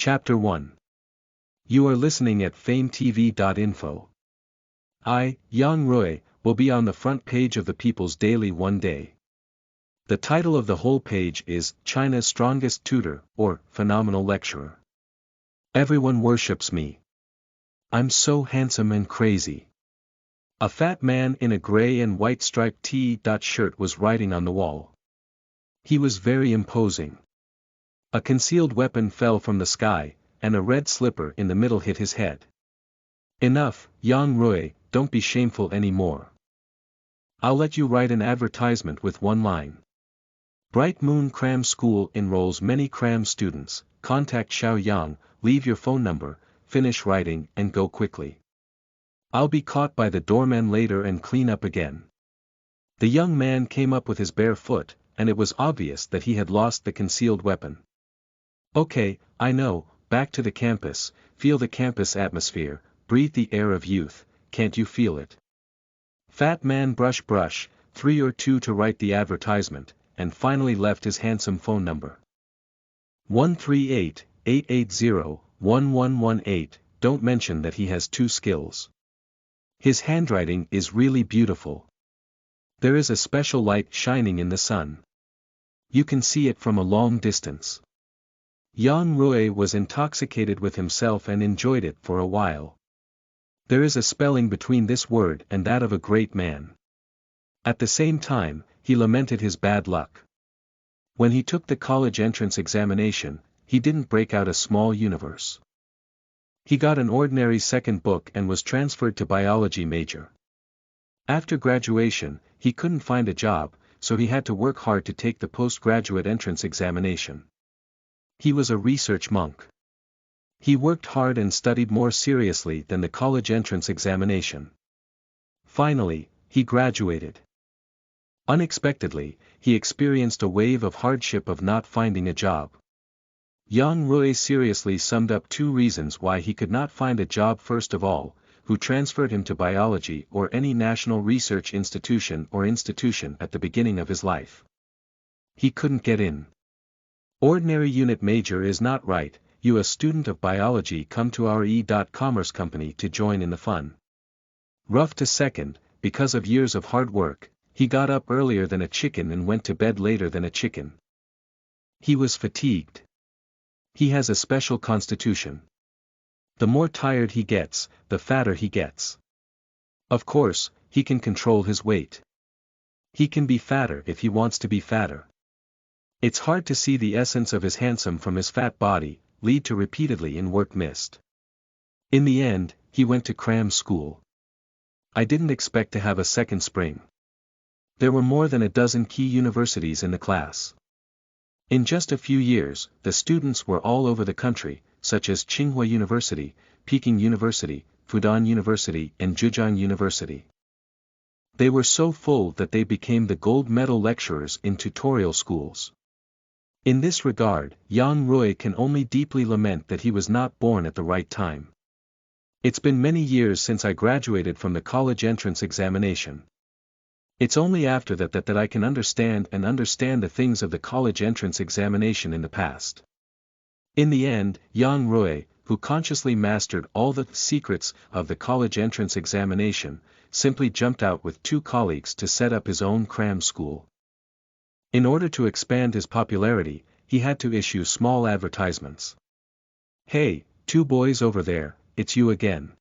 Chapter 1. You are listening at FameTV.info. I, Yang Rui, will be on the front page of the People's Daily one day. The title of the whole page is China's Strongest Tutor, or Phenomenal Lecturer. Everyone worships me. I'm so handsome and crazy. A fat man in a gray and white striped T-shirt was writing on the wall. He was very imposing. A concealed weapon fell from the sky, and a red slipper in the middle hit his head. Enough, Yang Rui, don't be shameful anymore. I'll let you write an advertisement with one line. Bright Moon Cram School enrolls many cram students. Contact Xiao Yang, leave your phone number, finish writing and go quickly. I'll be caught by the doorman later and clean up again. The young man came up with his bare foot, and it was obvious that he had lost the concealed weapon. Okay, I know, back to the campus, feel the campus atmosphere, breathe the air of youth, can't you feel it? Fat man brush, 3 or 2 to write the advertisement, and finally left his handsome phone number. 138-880-1118, don't mention that he has 2 skills. His handwriting is really beautiful. There is a special light shining in the sun. You can see it from a long distance. Yang Rui was intoxicated with himself and enjoyed it for a while. There is a spelling between this word and that of a great man. At the same time, he lamented his bad luck. When he took the college entrance examination, he didn't break out a small universe. He got an ordinary second book and was transferred to biology major. After graduation, he couldn't find a job, so he had to work hard to take the postgraduate entrance examination. He was a research monk. He worked hard and studied more seriously than the college entrance examination. Finally, he graduated. Unexpectedly, he experienced a wave of hardship of not finding a job. Yang Rui seriously summed up 2 reasons why he could not find a job. First of all, who transferred him to biology or any national research institution at the beginning of his life. He couldn't get in. Ordinary unit major is not right, you a student of biology come to our e-commerce company to join in the fun. Rough to second, because of years of hard work, he got up earlier than a chicken and went to bed later than a chicken. He was fatigued. He has a special constitution. The more tired he gets, the fatter he gets. Of course, he can control his weight. He can be fatter if he wants to be fatter. It's hard to see the essence of his handsome from his fat body, lead to repeatedly in work missed. In the end, he went to cram school. I didn't expect to have a second spring. There were more than a dozen key universities in the class. In just a few years, the students were all over the country, such as Tsinghua University, Peking University, Fudan University and Zhejiang University. They were so full that they became the gold medal lecturers in tutorial schools. In this regard, Yang Rui can only deeply lament that he was not born at the right time. It's been many years since I graduated from the college entrance examination. It's only after that I can understand the things of the college entrance examination in the past. In the end, Yang Rui, who consciously mastered all the secrets of the college entrance examination, simply jumped out with 2 colleagues to set up his own cram school. In order to expand his popularity, he had to issue small advertisements. Hey, 2 boys over there, it's you again.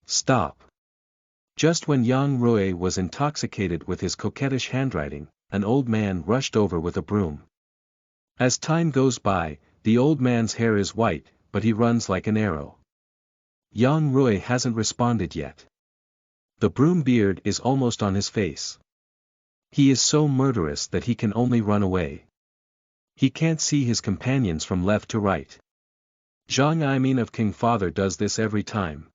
Stop. Just when Yang Rui was intoxicated with his coquettish handwriting, an old man rushed over with a broom. As time goes by, the old man's hair is white, but he runs like an arrow. Yang Rui hasn't responded yet. The broom beard is almost on his face. He is so murderous that he can only run away. He can't see his companions from left to right. Zhang Imin of King Father does this every time.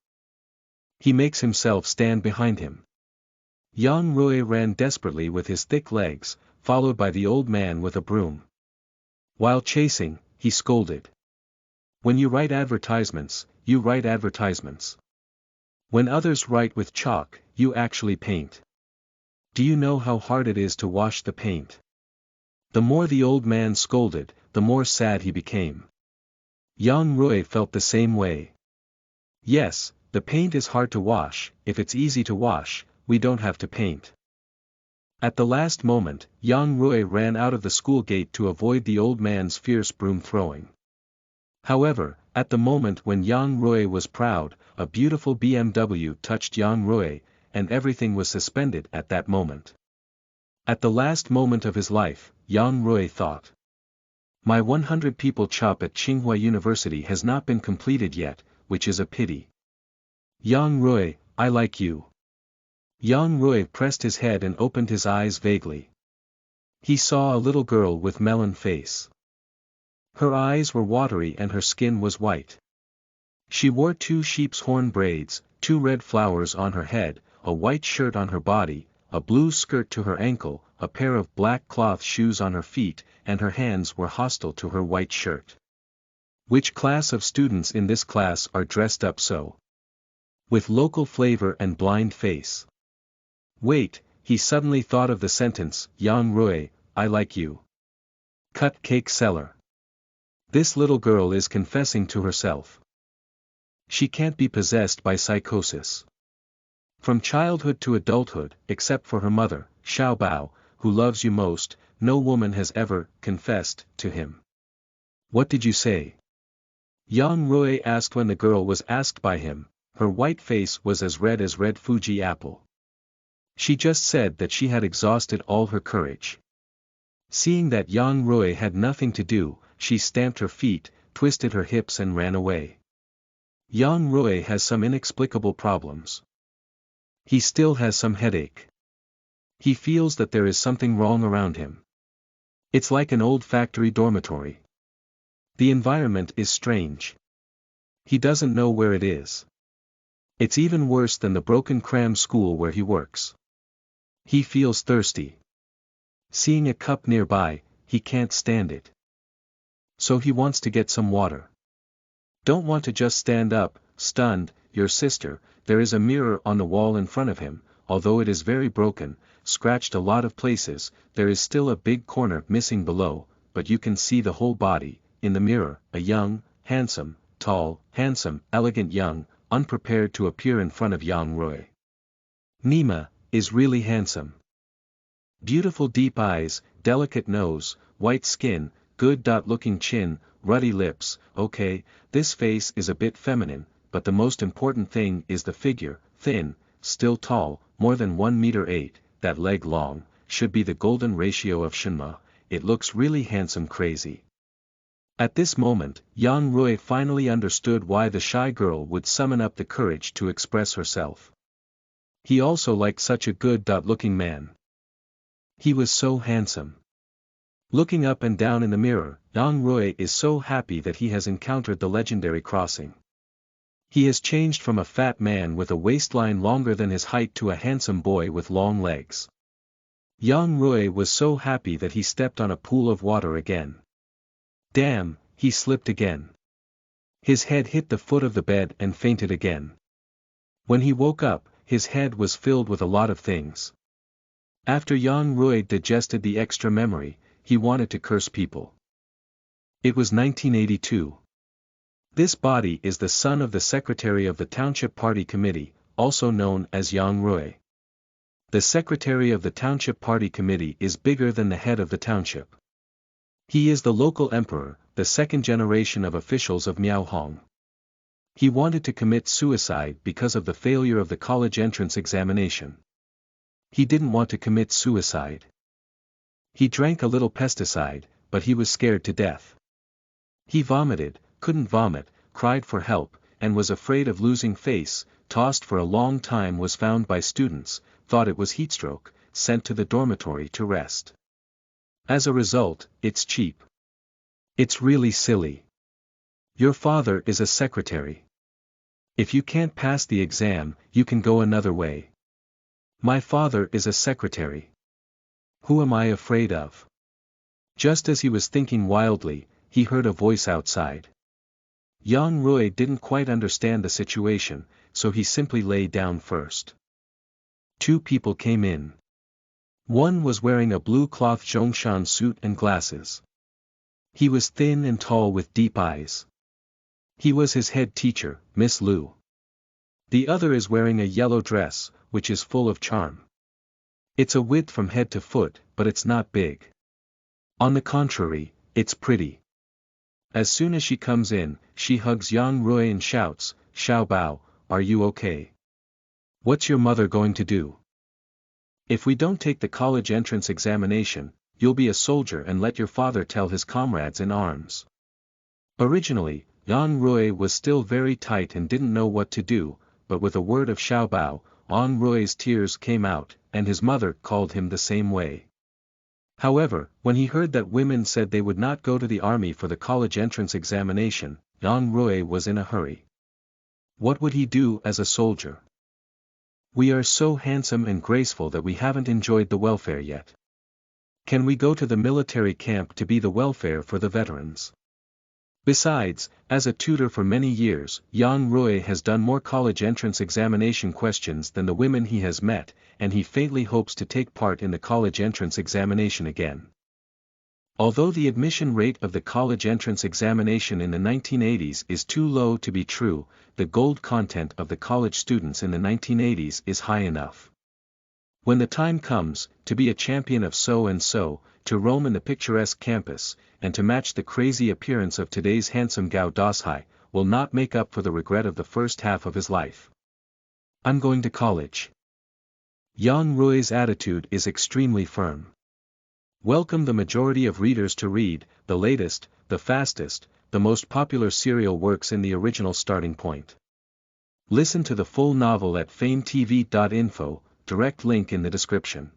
He makes himself stand behind him. Yang Rui ran desperately with his thick legs, followed by the old man with a broom. While chasing, he scolded. When you write advertisements, you write advertisements. When others write with chalk, you actually paint. Do you know how hard it is to wash the paint? The more the old man scolded, the more sad he became. Yang Rui felt the same way. Yes, the paint is hard to wash. If it's easy to wash, we don't have to paint. At the last moment, Yang Rui ran out of the school gate to avoid the old man's fierce broom throwing. However, at the moment when Yang Rui was proud, a beautiful BMW touched Yang Rui, and everything was suspended at that moment. At the last moment of his life, Yang Rui thought. My 100 people chop at Tsinghua University has not been completed yet, which is a pity. Yang Rui, I like you. Yang Rui pressed his head and opened his eyes vaguely. He saw a little girl with melon face. Her eyes were watery and her skin was white. She wore 2 sheep's horn braids, 2 red flowers on her head, a white shirt on her body, a blue skirt to her ankle, a pair of black cloth shoes on her feet, and her hands were hostile to her white shirt. Which class of students in this class are dressed up so? With local flavor and blind face. Wait, he suddenly thought of the sentence, Yang Rui, I like you. Cut cake seller. This little girl is confessing to herself. She can't be possessed by psychosis. From childhood to adulthood, except for her mother, Xiaobao, who loves you most, no woman has ever confessed to him. What did you say? Yang Rui asked when the girl was asked by him. Her white face was as red Fuji apple. She just said that she had exhausted all her courage. Seeing that Yang Rui had nothing to do, she stamped her feet, twisted her hips and ran away. Yang Rui has some inexplicable problems. He still has some headache. He feels that there is something wrong around him. It's like an old factory dormitory. The environment is strange. He doesn't know where it is. It's even worse than the broken cram school where he works. He feels thirsty. Seeing a cup nearby, he can't stand it. So he wants to get some water. Don't want to just stand up, stunned, your sister. There is a mirror on the wall in front of him, although it is very broken, scratched a lot of places, there is still a big corner missing below, but you can see the whole body. In the mirror, a young, handsome, tall, handsome, elegant young, unprepared to appear in front of Yang Rui. Nima is really handsome. Beautiful deep eyes, delicate nose, white skin, good-looking chin, ruddy lips. Okay, this face is a bit feminine, but the most important thing is the figure, thin, still tall, more than 1 meter 8, that leg long, should be the golden ratio of Shenma. It looks really handsome crazy. At this moment, Yang Rui finally understood why the shy girl would summon up the courage to express herself. He also liked such a good-looking man. He was so handsome. Looking up and down in the mirror, Yang Rui is so happy that he has encountered the legendary crossing. He has changed from a fat man with a waistline longer than his height to a handsome boy with long legs. Yang Rui was so happy that he stepped on a pool of water again. Damn, he slipped again. His head hit the foot of the bed and fainted again. When he woke up, his head was filled with a lot of things. After Yang Rui digested the extra memory, he wanted to curse people. It was 1982. This body is the son of the secretary of the Township Party Committee, also known as Yang Rui. The secretary of the Township Party Committee is bigger than the head of the township. He is the local emperor, the second generation of officials of Miaohong. He wanted to commit suicide because of the failure of the college entrance examination. He didn't want to commit suicide. He drank a little pesticide, but he was scared to death. He vomited, couldn't vomit, cried for help, and was afraid of losing face, tossed for a long time, was found by students, thought it was heatstroke, sent to the dormitory to rest. As a result, it's cheap. It's really silly. Your father is a secretary. If you can't pass the exam, you can go another way. My father is a secretary. Who am I afraid of? Just as he was thinking wildly, he heard a voice outside. Yang Rui didn't quite understand the situation, so he simply lay down first. 2 people came in. One was wearing a blue cloth Zhongshan suit and glasses. He was thin and tall with deep eyes. He was his head teacher, Miss Lu. The other is wearing a yellow dress, which is full of charm. It's a width from head to foot, but it's not big. On the contrary, it's pretty. As soon as she comes in, she hugs Yang Rui and shouts, "Xiaobao, are you okay? What's your mother going to do? If we don't take the college entrance examination, you'll be a soldier and let your father tell his comrades in arms." Originally, Yang Rui was still very tight and didn't know what to do, but with a word of Xiaobao, Yang Rui's tears came out, and his mother called him the same way. However, when he heard that women said they would not go to the army for the college entrance examination, Yang Rui was in a hurry. What would he do as a soldier? "We are so handsome and graceful that we haven't enjoyed the welfare yet. Can we go to the military camp to be the welfare for the veterans?" Besides, as a tutor for many years, Yang Rui has done more college entrance examination questions than the women he has met, and he faintly hopes to take part in the college entrance examination again. Although the admission rate of the college entrance examination in the 1980s is too low to be true, the gold content of the college students in the 1980s is high enough. When the time comes, to be a champion of so-and-so, to roam in the picturesque campus, and to match the crazy appearance of today's handsome Gao Dashai, will not make up for the regret of the first half of his life. "I'm going to college." Yang Rui's attitude is extremely firm. Welcome the majority of readers to read, the latest, the fastest, the most popular serial works in the original starting point. Listen to the full novel at FameTV.info, direct link in the description.